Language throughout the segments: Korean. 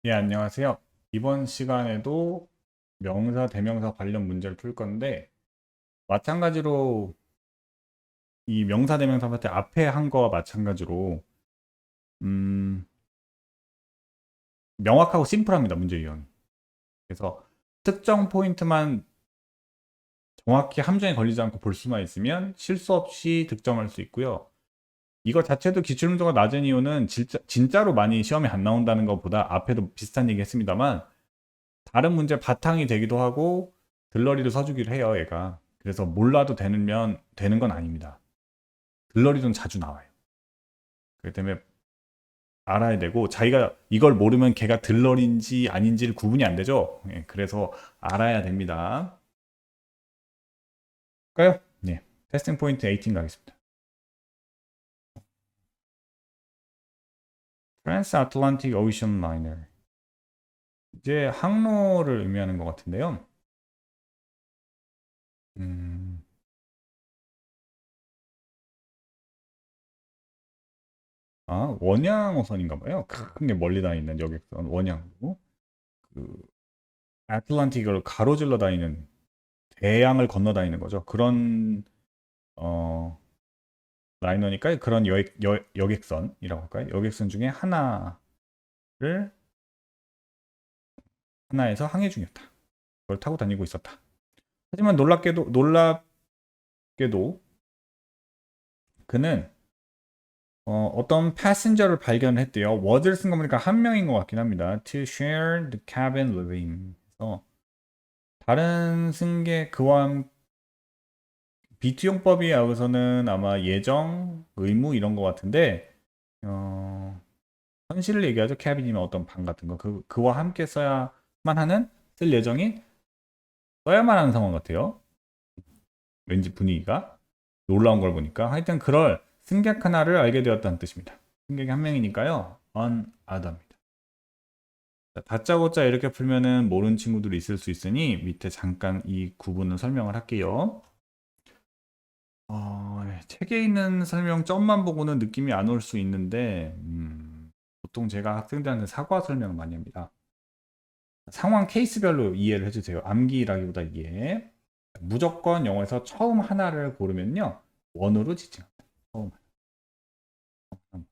예, 안녕하세요. 이번 시간에도 명사, 대명사 관련 문제를 풀 건데, 마찬가지로 이 명사, 대명사 파트 앞에 한 거와 마찬가지로, 음, 명확하고 심플합니다, 문제 유형이. 그래서 특정 포인트만 정확히 함정에 걸리지 않고 볼 수만 있으면 실수 없이 득점할 수 있고요. 이거 자체도 기출문제가 낮은 이유는 진짜로 많이 시험에 안 나온다는 것보다 앞에도 비슷한 얘기 했습니다만, 다른 문제 바탕이 되기도 하고 들러리를 써주기로 해요, 얘가. 그래서 몰라도 되는 건 아닙니다. 들러리는 자주 나와요. 그렇기 때문에 알아야 되고, 자기가 이걸 모르면 걔가 들러리인지 아닌지를 구분이 안 되죠. 예, 그래서 알아야 됩니다. 까요? 네. 테스팅 포인트 18 가겠습니다. 트랜스 아틀란틱 오션 라이너. 이제 항로를 의미하는 것 같은데요. 음, 원양어선인가 봐요. 큰 게 멀리 다니는 여객선 원양으로. 그 아틀란틱을 가로질러 다니는 대양을 건너 다니는 거죠. 그런 어, 라이너니까 그런 여객선이라고 할까요? 여객선 중에 하나에서 항해 중이었다. 그걸 타고 다니고 있었다. 하지만 놀랍게도 그는 떤 패신저를 발견을 했대요. word를 쓴 거 보니까 한 명인 것 같긴 합니다. To share the cabin with him. 그래서 다른 승객 그와 비투용법이 여기서는 아마 예정, 의무 이런 것 같은데 어, 현실을 얘기하죠. 캐빈이면 어떤 방 같은 거. 그와 함께 쓸 예정인 써야만 하는 상황 같아요. 왠지 분위기가 놀라운 걸 보니까 하여튼 그럴 승객 하나를 알게 되었다는 뜻입니다. 승객이 한 명이니까요. on other입니다. 다짜고짜 이렇게 풀면은 모르는 친구들이 있을 수 있으니 밑에 잠깐 이 구분을 설명을 할게요. 책에 있는 설명 점만 보고는 느낌이 안 올 수 있는데 보통 제가 학생들한테 사과 설명을 많이 합니다. 상황 케이스별로 이해를 해주세요. 암기라기보다 이해. 무조건 영어에서 처음 하나를 고르면요. 원으로 지칭합니다. 처음 하나.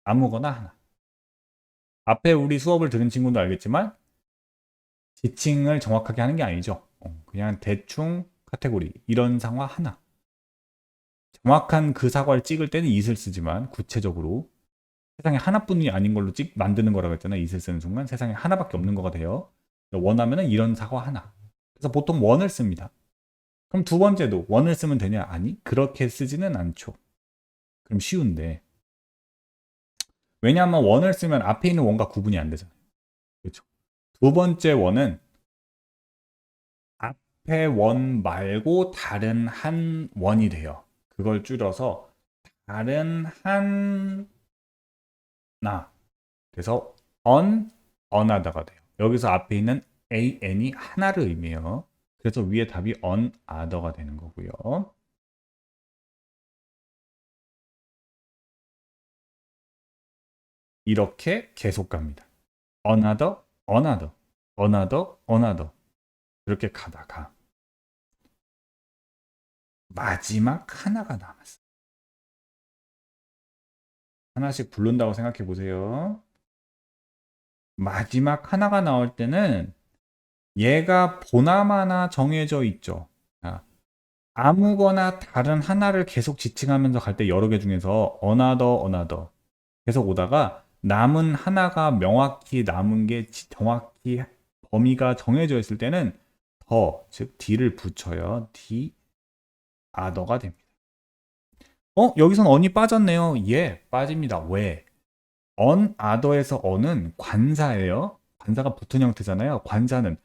아무거나 하나. 앞에 우리 수업을 들은 친구도 알겠지만 지칭을 정확하게 하는 게 아니죠. 그냥 대충 카테고리 이런 상황 하나. 정확한 그 사과를 찍을 때는 이슬 쓰지만 구체적으로 세상에 하나뿐이 아닌 걸로 만드는 거라고 했잖아요. 이슬 쓰는 순간 세상에 하나밖에 없는 거가 돼요. 원하면은 이런 사과 하나. 그래서 보통 원을 씁니다. 그럼 두 번째도 원을 쓰면 되냐? 아니, 그렇게 쓰지는 않죠. 그럼 쉬운데. 왜냐하면 원을 쓰면 앞에 있는 원과 구분이 안 되잖아요. 그렇죠. 두 번째 원은 앞에 원 말고 다른 한 원이 돼요. 그걸 줄여서 다른 하나. 그래서 another가 돼요. 여기서 앞에 있는 an이 하나를 의미해요. 그래서 위에 답이 another가 되는 거고요. 이렇게 계속 갑니다. another, another, another, another. 이렇게 가다가 마지막 하나가 남았어요. 하나씩 부른다고 생각해 보세요. 마지막 하나가 나올 때는 얘가 보나마나 정해져 있죠. 자, 아무거나 다른 하나를 계속 지칭하면서 갈 때 여러 개 중에서 another, another 계속 오다가 남은 하나가 명확히 남은 게 정확히 범위가 정해져 있을 때는 즉 d를 붙여요. d, other가 됩니다. 여기선 on이 빠졌네요. 예, 빠집니다. 왜? other에서 on은 관사예요. 관사가 붙은 형태잖아요. 관사는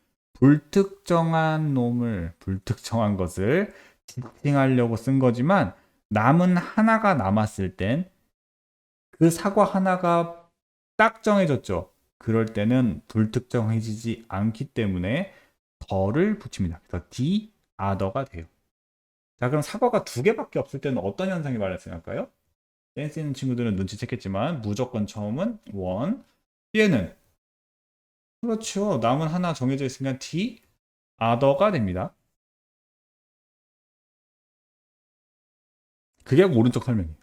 불특정한 것을 지칭하려고 쓴 거지만 남은 하나가 남았을 땐 그 사과 하나가 딱 정해졌죠. 그럴 때는 불특정해지지 않기 때문에 더를 붙입니다. 그래서 the other가 돼요. 자, 그럼 사과가 두 개밖에 없을 때는 어떤 현상이 발생할까요? 센스 있는 친구들은 눈치챘겠지만 무조건 처음은 one, 뒤에는 그렇죠. 남은 하나 정해져 있으니까 the other가 됩니다. 그게 오른쪽 설명이에요.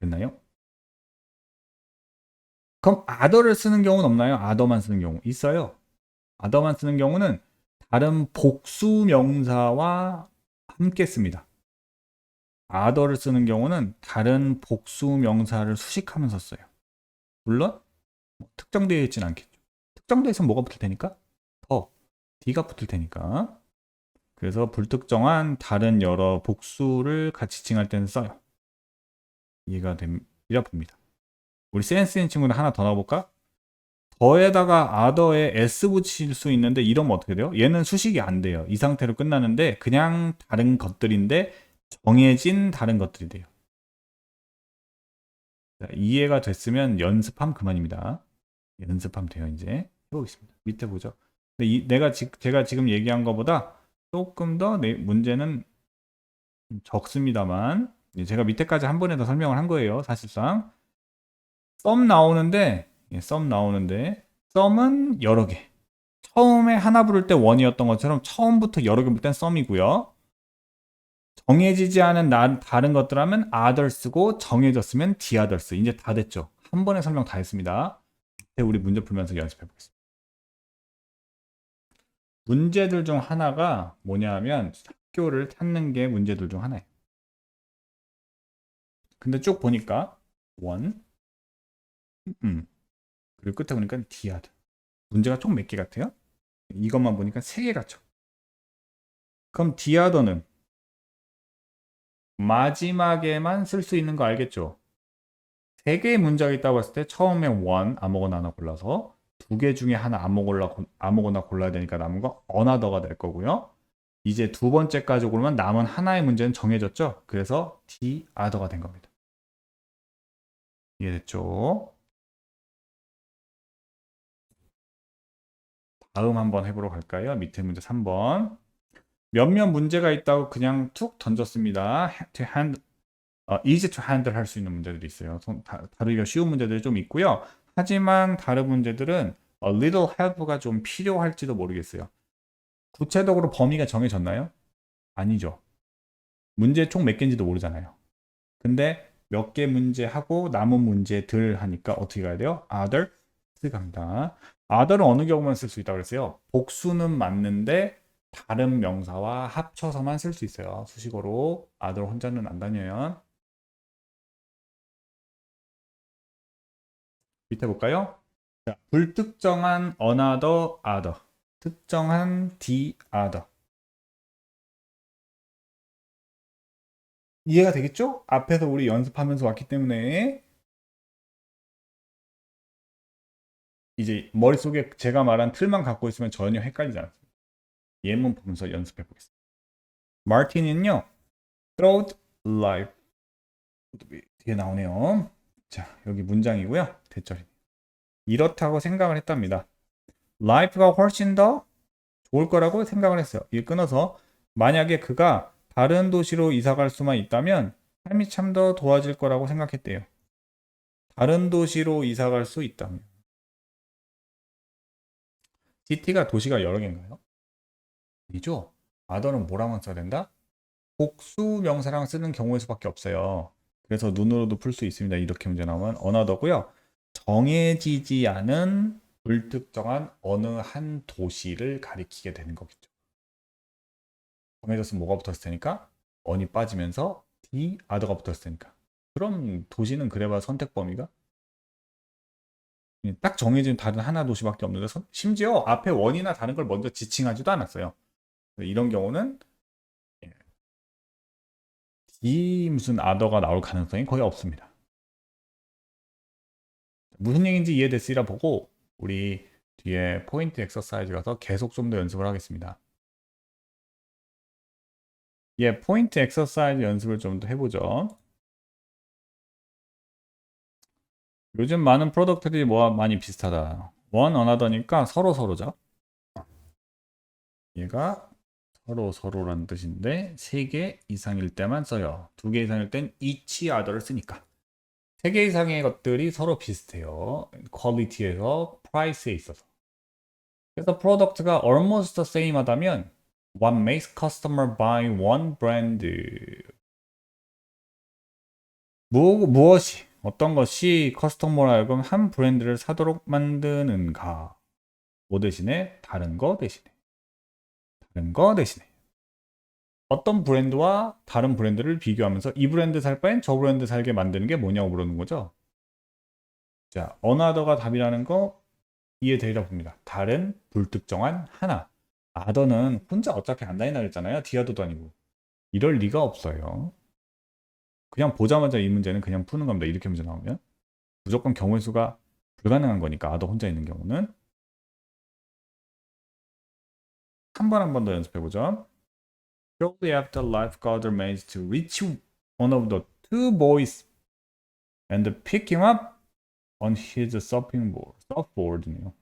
됐나요? 그럼 other를 쓰는 경우는 없나요? other만 쓰는 경우 있어요. other만 쓰는 경우는 다른 복수 명사와 함께 씁니다. other를 쓰는 경우는 다른 복수 명사를 수식하면서 써요. 물론 특정되어 있진 않겠죠. 특정되어 있으면 뭐가 붙을 테니까? 더 D가 붙을 테니까. 그래서 불특정한 다른 여러 복수를 같이 칭할 때는 써요. 이해가 됩니다 봅니다. 우리 센스 있는 친구는 하나 더 넣어볼까? 더에다가 other에 s 붙일 수 있는데 이러면 어떻게 돼요? 얘는 수식이 안 돼요. 이 상태로 끝나는데 그냥 다른 것들인데 정해진 다른 것들이 돼요. 자, 이해가 됐으면 연습하면 그만입니다. 연습하면 돼요. 이제 해보겠습니다. 밑에 보죠. 근데 제가 지금 얘기한 것보다 조금 더 문제는 적습니다만 제가 밑에까지 한 번에 더 설명을 한 거예요. 사실상 썸 나오는데 썸은 여러 개. 처음에 하나 부를 때 원이었던 것처럼 처음부터 여러 개 부를 땐 썸이고요. 정해지지 않은 다른 것들 하면 other 쓰고 정해졌으면 the others. 이제 다 됐죠. 한 번에 설명 다 했습니다. 우리 문제 풀면서 연습해 보겠습니다. 문제들 중 하나가 뭐냐 하면 학교를 찾는 게 문제들 중 하나예요. 근데 쭉 보니까 원, 그리고 끝에 보니까 디아드. 문제가 총 몇 개 같아요? 이것만 보니까 3개 같죠. 그럼 디아더는 마지막에만 쓸 수 있는 거 알겠죠? 3개의 문제가 있다고 했을 때 처음에 원 아무거나 하나 골라서 2개 중에 하나 아무거나 골라야 되니까 남은 거 어나더가 될 거고요. 이제 두 번째까지 고르면 남은 하나의 문제는 정해졌죠? 그래서 the other가 된 겁니다. 이해됐죠? 다음 한번 해보러 갈까요? 밑에 문제 3번. 몇몇 문제가 있다고 그냥 툭 던졌습니다. easy to handle 할 수 있는 문제들이 있어요. 다루기가 쉬운 문제들이 좀 있고요. 하지만 다른 문제들은 a little help가 좀 필요할지도 모르겠어요. 구체적으로 범위가 정해졌나요? 아니죠. 문제 총 몇 개인지도 모르잖아요. 근데 몇 개 문제 하고 남은 문제들 하니까 어떻게 가야 돼요? other 갑니다. other은 어느 경우만 쓸 수 있다고 그랬어요? 복수는 맞는데 다른 명사와 합쳐서만 쓸 수 있어요. 수식어로 other 혼자는 안 다녀요. 밑에 볼까요? 자, 불특정한 another, other, 특정한 the other. 이해가 되겠죠? 앞에서 우리 연습하면서 왔기 때문에 이제 머릿속에 제가 말한 틀만 갖고 있으면 전혀 헷갈리지 않습니다. 예문 보면서 연습해 보겠습니다. 마틴은요, throughout life 뒤에 나오네요. 자, 여기 문장이고요. 대절이. 이렇다고 생각을 했답니다. life가 훨씬 더 좋을 거라고 생각을 했어요. 이 끊어서 만약에 그가 다른 도시로 이사 갈 수만 있다면 삶이 참 더 좋아질 거라고 생각했대요. 다른 도시로 이사 갈 수 있다면. city가 도시가 여러 개인가요? 아니죠. other는 뭐랑만 써야 된다? 복수 명사랑 쓰는 경우일 수밖에 없어요. 그래서 눈으로도 풀 수 있습니다. 이렇게 문제 나오면 언어더고요. 정해지지 않은 불특정한 어느 한 도시를 가리키게 되는 거겠죠. 정해졌으면 뭐가 붙었을 테니까 언이 빠지면서 the other가 붙었을 테니까. 그럼 도시는 그래봐 선택 범위가 딱 정해진 다른 하나 도시밖에 없는데 심지어 앞에 원이나 다른 걸 먼저 지칭하지도 않았어요. 이런 경우는 이 무슨 other가 나올 가능성이 거의 없습니다. 무슨 얘기인지 이해됐으리라 보고 우리 뒤에 포인트 엑서사이즈 가서 계속 좀 더 연습을 하겠습니다. 예, 포인트 엑서사이즈 연습을 좀 더 해보죠. 요즘 많은 프로덕트들이 뭐와 많이 비슷하다. one another니까 서로죠. 얘가 서로라는 뜻인데 3개 이상일 때만 써요. 2개 이상일 땐 each other를 쓰니까. 세 개 이상의 것들이 서로 비슷해요. 퀄리티에서 프라이스에 있어서. 그래서 프로덕트가 almost the same 하다면 what makes customer buy one brand 무엇이 어떤 것이 커스터머로 하여금 한 브랜드를 사도록 만드는가? 뭐 대신에 다른 거 대신에 다른 거 대신에 어떤 브랜드와 다른 브랜드를 비교하면서 이 브랜드 살 바엔 저 브랜드 살게 만드는 게 뭐냐고 물어는 거죠. 자, 어나더가 답이라는 거 이해되리라 봅니다. 다른 불특정한 하나. 아더는 혼자 어차피 안 다닌다 그랬잖아요. 디아도도 아니고. 이럴 리가 없어요. 그냥 보자마자 이 문제는 그냥 푸는 겁니다. 이렇게 문제 나오면. 무조건 경우의 수가 불가능한 거니까 아더 혼자 있는 경우는. 한 번 더 연습해 보죠. Shortly after lifeguard managed to reach one of the two boys and pick him up on his surfboard네요.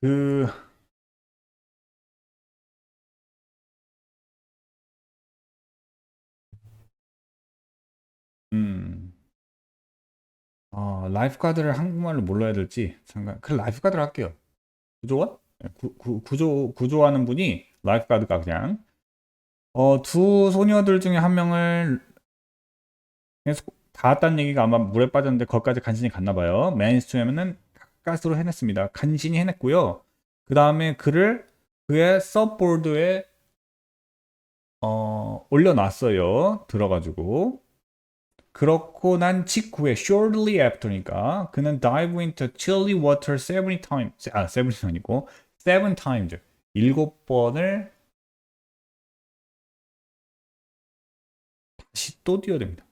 그 음. 라이프가드를 한국말로 뭘로 해야 될지 잠깐. 그 라이프가드를 할게요. 구조원? 네, 구조하는 분이 라이프가드가 그냥 두 소녀들 중에 한 명을 닿았다는 얘기가 아마 물에 빠졌는데 거기까지 간신히 갔나 봐요. 맨스투엠은 가스로 해냈습니다. 간신히 해냈고요. 그 다음에 그의 서보드에 올려놨어요. 들어가지고. 그렇고 난 직후에 shortly after니까 그는 dive into chilly water 70 times. 70이 아니고 7 times. 7번을 다시 또 뛰어듭니다.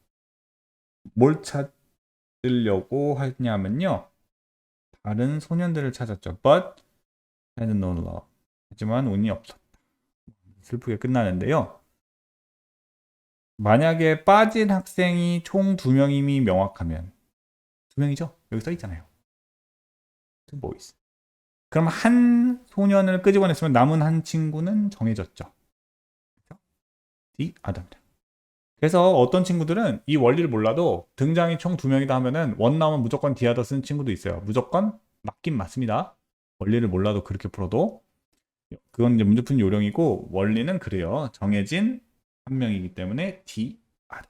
뭘 찾으려고 하냐면요. 다른 소년들을 찾았죠. But had no love. 하지만 운이 없었다. 슬프게 끝나는데요. 만약에 빠진 학생이 총 2명임이 명확하면 2명이죠? 여기 써 있잖아요. Two boys. 그럼 한 소년을 끄집어냈으면 남은 한 친구는 정해졌죠. The other입니다. 그래서 어떤 친구들은 이 원리를 몰라도 등장이 총 2명이다 하면은 원 나오면 무조건 the other 쓰는 친구도 있어요. 무조건 맞긴 맞습니다. 원리를 몰라도 그렇게 풀어도. 그건 이제 문제푸는 요령이고 원리는 그래요. 정해진 한 명이기 때문에 the other.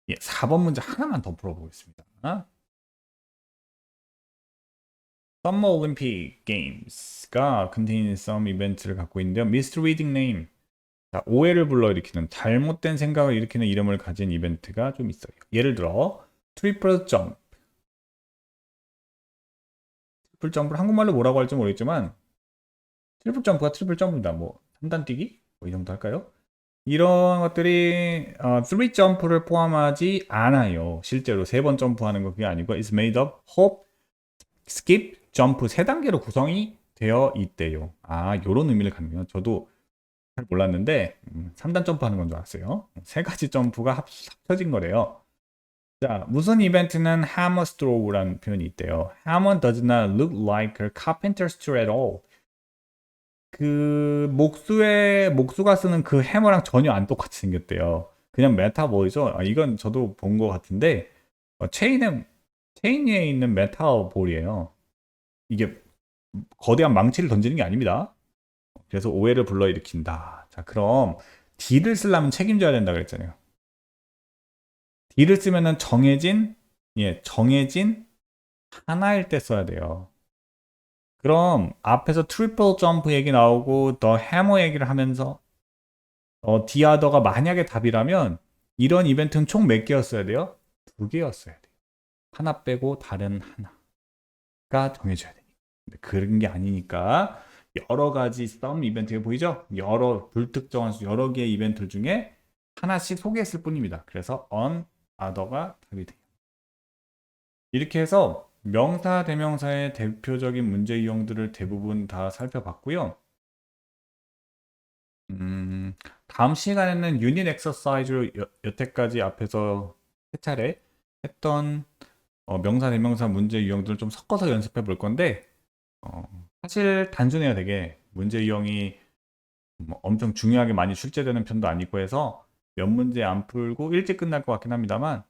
예, 4번 문제 하나만 더 풀어보겠습니다. Summer Olympic Games가 contain some 이벤트를 갖고 있는데요. Misreading name. 자, 오해를 불러일으키는 잘못된 생각을 일으키는 이름을 가진 이벤트가 좀 있어요. 예를 들어 트리플 점프. 트리플 점프를 한국말로 뭐라고 할지 모르겠지만 트리플 점프가 트리플 점프입니다. 뭐 3단 뛰기? 뭐 이 정도 할까요? 이런 것들이 3 점프를 포함하지 않아요. 실제로 3번 점프하는 거 그게 아니고 it's made of hop, skip, jump 3단계로 구성이 되어 있대요. 요런 의미를 갖네요. 저도 잘 몰랐는데 3단 점프하는 건 줄 알았어요. 3가지 점프가 합쳐진 거래요. 자, 무슨 이벤트는 hammer throw라는 표현이 있대요. Hammer does not look like a carpenter's tool at all. 그 목수가 쓰는 그 해머랑 전혀 안 똑같이 생겼대요. 그냥 메타볼이죠. 이건 저도 본 것 같은데 체인에 있는 메타볼이에요. 이게 거대한 망치를 던지는 게 아닙니다. 그래서 오해를 불러일으킨다. 자, 그럼 D를 쓰려면 책임져야 된다 그랬잖아요. D를 쓰면은 정해진 하나일 때 써야 돼요. 그럼 앞에서 트리플 점프 얘기 나오고 더 해머 얘기를 하면서 디아더가 만약에 답이라면 이런 이벤트는 총 몇 개였어야 돼요? 2개였어야 돼요. 하나 빼고 다른 하나가 정해져야 되니까. 근데 그런 게 아니니까 여러 가지 썸 이벤트가 보이죠? 불특정한 여러 개의 이벤트 중에 하나씩 소개했을 뿐입니다. 그래서 on, other가 답이 돼요. 이렇게 해서 명사, 대명사의 대표적인 문제 유형들을 대부분 다 살펴봤고요. 다음 시간에는 유닛 엑서사이즈로 여태까지 앞에서 세 차례 했던 명사, 대명사 문제 유형들을 좀 섞어서 연습해 볼 건데 사실 단순해요. 되게 문제 유형이 뭐 엄청 중요하게 많이 출제되는 편도 아니고 해서 몇 문제 안 풀고 일찍 끝날 것 같긴 합니다만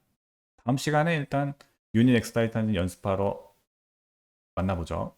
다음 시간에 일단 유닛 엑스타이탄 연습하러 만나보죠.